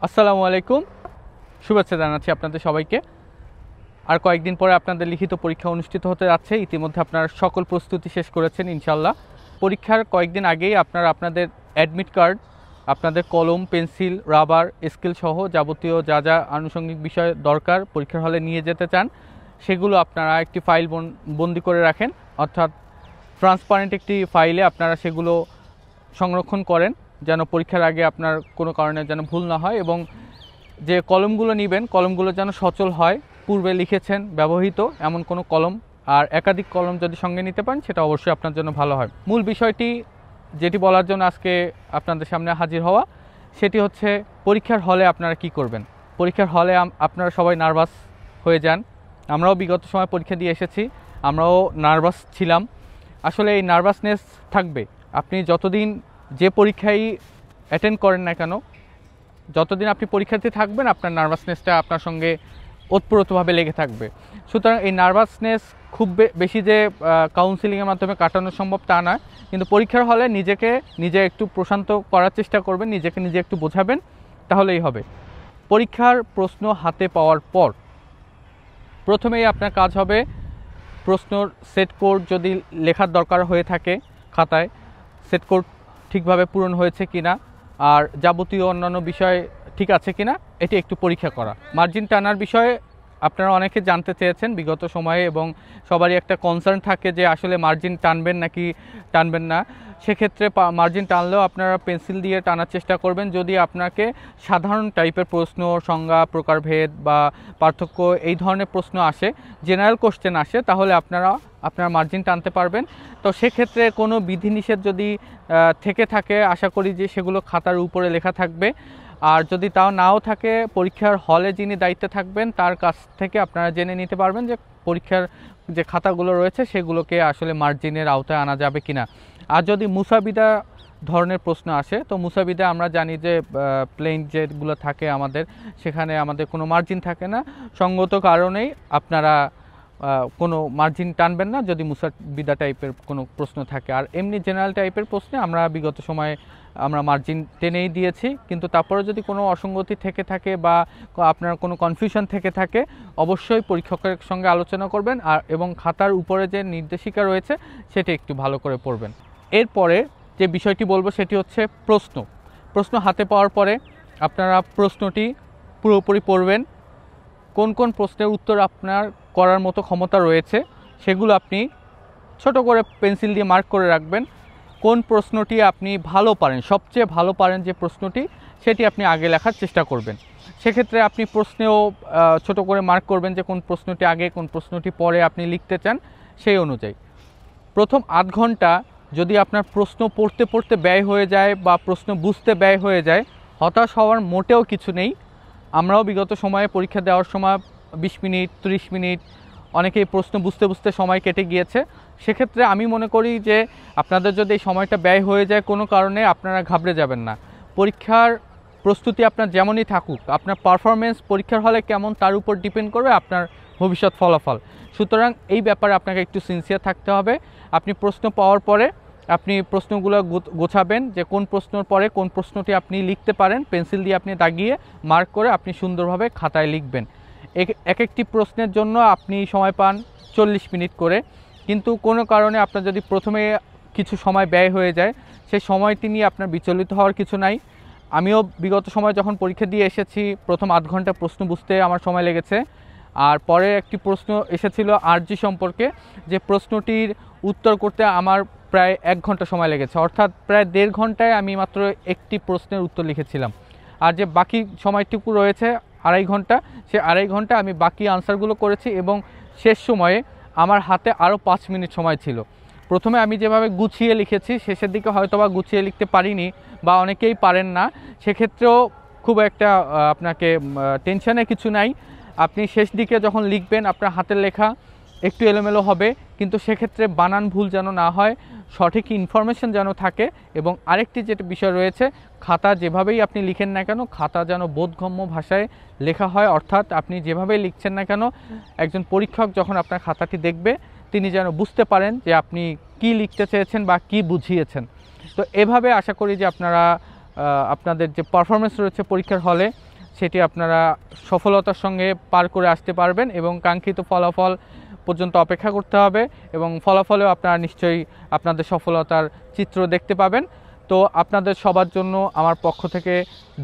আসসালামু আলাইকুম, শুভেচ্ছা জানাচ্ছি আপনাদের সবাইকে। আর কয়েকদিন পরে আপনাদের লিখিত পরীক্ষা অনুষ্ঠিত হতে যাচ্ছে। ইতিমধ্যে আপনারা সকল প্রস্তুতি শেষ করেছেন ইনশাল্লাহ। পরীক্ষার কয়েকদিন আগেই আপনারা আপনাদের অ্যাডমিট কার্ড, আপনাদের কলম, পেন্সিল, রাবার, স্কেল সহ যাবতীয় যা যা আনুষঙ্গিক বিষয় দরকার পরীক্ষার হলে নিয়ে যেতে চান সেগুলো আপনারা একটি ফাইল বন্দি করে রাখেন, অর্থাৎ ট্রান্সপারেন্ট একটি ফাইলে আপনারা সেগুলো সংরক্ষণ করেন, যেন পরীক্ষার আগে আপনার কোনো কারণে যেন ভুল না হয়। এবং যে কলমগুলো নেবেন কলমগুলো যেন সচল হয়, পূর্বে লিখেছেন ব্যবহৃত এমন কোনো কলম, আর একাধিক কলম যদি সঙ্গে নিতে পারেন সেটা অবশ্যই আপনার জন্য ভালো হয়। মূল বিষয়টি যেটি বলার জন্য আজকে আপনাদের সামনে হাজির হওয়া, সেটি হচ্ছে পরীক্ষার হলে আপনারা কি করবেন। পরীক্ষার হলে আপনারা সবাই নার্ভাস হয়ে যান। আমরাও বিগত সময় পরীক্ষা দিয়ে এসেছি, আমরাও নার্ভাস ছিলাম। আসলে এই নার্ভাসনেস থাকবে, আপনি যতদিন যে পরীক্ষায় অ্যাটেন্ড করেন না কেন, যতদিন আপনি পরীক্ষার্থী থাকবেন আপনার নার্ভাসনেসটা আপনার সঙ্গে ওতপ্রোতভাবে লেগে থাকবে। সুতরাং এই নার্ভাসনেস খুব বেশি যে কাউন্সিলিংয়ের মাধ্যমে কাটানো সম্ভব তা নয়, কিন্তু পরীক্ষার হলে নিজে একটু প্রশান্ত করার চেষ্টা করবেন, নিজে একটু বোঝাবেন, তাহলেই হবে। পরীক্ষার প্রশ্ন হাতে পাওয়ার পর প্রথমেই আপনার কাজ হবে প্রশ্নর সেট কোড যদি লেখার দরকার হয়ে থাকে খাতায়, সেট কোড ঠিকভাবে পূরণ হয়েছে কিনা আর যাবতীয় অন্যান্য বিষয় ঠিক আছে কিনা এটি একটু পরীক্ষা করা। মার্জিন টানার বিষয়ে আপনারা অনেকে জানতে চেয়েছেন বিগত সময়ে, এবং সবারই একটা কনসার্ন থাকে যে আসলে মার্জিন টানবেন নাকি টানবেন না। সেক্ষেত্রে মার্জিন টানলেও আপনারা পেন্সিল দিয়ে টানার চেষ্টা করবেন। যদি আপনাকে সাধারণ টাইপের প্রশ্ন, সংজ্ঞা, প্রকারভেদ বা পার্থক্য এই ধরনের প্রশ্ন আসে, জেনারেল কোশ্চেন আসে, তাহলে আপনারা মার্জিন টানতে পারবেন। তো সেক্ষেত্রে কোনো বিধিনিষেধ যদি থেকে থাকে আশা করি যে সেগুলো খাতার উপরে লেখা থাকবে। আর যদি তাও নাও থাকে, পরীক্ষার হলে যিনি দায়িত্বে থাকবেন তার কাছ থেকে আপনারা জেনে নিতে পারবেন যে পরীক্ষার যে খাতাগুলো রয়েছে সেগুলোকে আসলে মার্জিনের আওতায় আনা যাবে কিনা। আর যদি মুসাবিদা ধরনের প্রশ্ন আসে, তো মুসাবিদা আমরা জানি যে প্লেন যেগুলো থাকে আমাদের, সেখানে আমাদের কোনো মার্জিন থাকে না। সঙ্গত কারণেই আপনারা কোনো মার্জিন টানবেন না যদি মুসাবিদা টাইপের কোনো প্রশ্ন থাকে। আর এমনি জেনারেল টাইপের প্রশ্নে আমরা বিগত সময়ে মার্জিন টেনেই দিয়েছি, কিন্তু তারপরে যদি কোনো অসঙ্গতি থেকে থাকে বা আপনার কোনো কনফিউশন থেকে থাকে অবশ্যই পরীক্ষকের সঙ্গে আলোচনা করবেন, এবং খাতার উপরে যে নির্দেশিকা রয়েছে সেটি একটু ভালো করে পড়বেন। এরপরে যে বিষয়টি বলবো সেটি হচ্ছে প্রশ্ন হাতে পাওয়ার পরে আপনারা প্রশ্নটি পুরোপুরি পড়বেন। কোন কোন প্রশ্নের উত্তর আপনার করার মতো ক্ষমতা রয়েছে সেগুলো আপনি ছোট করে পেন্সিল দিয়ে মার্ক করে রাখবেন। কোন প্রশ্নটি আপনি ভালো পারেন, সবচেয়ে ভালো পারেন যে প্রশ্নটি, সেটি আপনি আগে লেখার চেষ্টা করবেন। সেক্ষেত্রে আপনি প্রশ্নেও ছোট করে মার্ক করবেন যে কোন প্রশ্নটি আগে কোন প্রশ্নটি পরে আপনি লিখতে চান সেই অনুযায়ী। প্রথম আধ ঘন্টা যদি আপনার প্রশ্ন পড়তে পড়তে ব্যয় হয়ে যায় বা প্রশ্ন বুঝতে ব্যয় হয়ে যায়, হতাশ হওয়ার মোটেও কিছু নেই। আমরাও বিগত সময়ে পরীক্ষা দেওয়ার সময় 20 মিনিট 30 মিনিট অনেকেই প্রশ্ন বুঝতে বুঝতে সময় কেটে গিয়েছে। সেক্ষেত্রে আমি মনে করি যে আপনাদের যদি এই সময়টা ব্যয় হয়ে যায় কোনো কারণে, আপনারা ঘাবড়ে যাবেন না। পরীক্ষার প্রস্তুতি আপনার যেমনই থাকুক, আপনার পারফরমেন্স পরীক্ষার হলে কেমন তার উপর ডিপেন্ড করবে আপনার ভবিষ্যৎ ফলাফল। সুতরাং এই ব্যাপারে আপনাকে একটু সিনসিয়ার থাকতে হবে। আপনি প্রশ্ন পাওয়ার পরে আপনি প্রশ্নগুলো গোছাবেন যে কোন প্রশ্নের পরে কোন প্রশ্নটি আপনি লিখতে পারেন, পেন্সিল দিয়ে আপনি দাগিয়ে মার্ক করে আপনি সুন্দরভাবে খাতায় লিখবেন। এক একটি প্রশ্নের জন্য আপনি সময় পান 40 মিনিট করে, কিন্তু কোনো কারণে আপনার যদি প্রথমে কিছু সময় ব্যয় হয়ে যায়, সেই সময়টি নিয়ে আপনার বিচলিত হওয়ার কিছু নাই। আমিও বিগত সময় যখন পরীক্ষা দিয়ে এসেছি, প্রথম আধ ঘন্টা প্রশ্ন বুঝতে আমার সময় লেগেছে। আর পরে একটি প্রশ্ন এসেছিল আরজি সম্পর্কে, যে প্রশ্নটির উত্তর করতে আমার প্রায় 1 ঘন্টা সময় লেগেছে, অর্থাৎ প্রায় 1.5 ঘন্টায় আমি মাত্র একটি প্রশ্নের উত্তর লিখেছিলাম। আর যে বাকি সময়টুকু রয়েছে 2.5 ঘন্টা, সে 2.5 ঘন্টা আমি বাকি আনসারগুলো করেছি, এবং শেষ সময়ে আমার হাতে আরও 5 মিনিট সময় ছিল। প্রথমে আমি যেভাবে গুছিয়ে লিখেছি, শেষের দিকে হয়তোবা গুছিয়ে লিখতে পারিনি বা অনেকেই পারেন না, সেক্ষেত্রেও খুব একটা আপনাকে টেনশনে কিছু নাই। আপনি শেষ দিকে যখন লিখবেন আপনার হাতের লেখা একটু এলোমেলো হবে, কিন্তু সেক্ষেত্রে বানান ভুল যেন না হয়, সঠিক ইনফরমেশন যেন থাকে। এবং আরেকটি যেটা বিষয় রয়েছে, খাতা যেভাবেই আপনি লিখেন না কেন, খাতা যেন বোধগম্য ভাষায় লেখা হয়, অর্থাৎ আপনি যেভাবেই লিখছেন না কেন একজন পরীক্ষক যখন আপনার খাতাটি দেখবে তিনি যেন বুঝতে পারেন যে আপনি কি লিখতে চেয়েছেন বা কি বুঝিয়েছেন। তো এভাবে আশা করি যে আপনারা আপনাদের যে পারফরমেন্স রয়েছে পরীক্ষার হলে সেটি আপনারা সফলতার সঙ্গে পার করে আসতে পারবেন এবং কাঙ্ক্ষিত ফলাফল পর্যন্ত অপেক্ষা করতে হবে এবং ফলাফলেও আপনারা নিশ্চয়ই আপনাদের সফলতার চিত্র দেখতে পাবেন। তো আপনাদের সবার জন্য আমার পক্ষ থেকে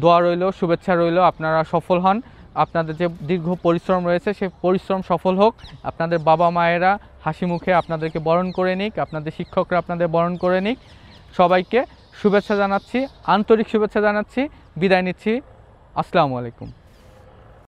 দোয়া রইল, শুভেচ্ছা রইল, আপনারা সফল হন। আপনাদের যে দীর্ঘ পরিশ্রম রয়েছে সেই পরিশ্রম সফল হোক। আপনাদের বাবা মায়েরা হাসি মুখে আপনাদেরকে বরণ করে নিক, আপনাদের শিক্ষকরা আপনাদের বরণ করে নিক। সবাইকে শুভেচ্ছা জানাচ্ছি, আন্তরিক শুভেচ্ছা জানাচ্ছি। বিদায় নিচ্ছি। আসসালামু আলাইকুম।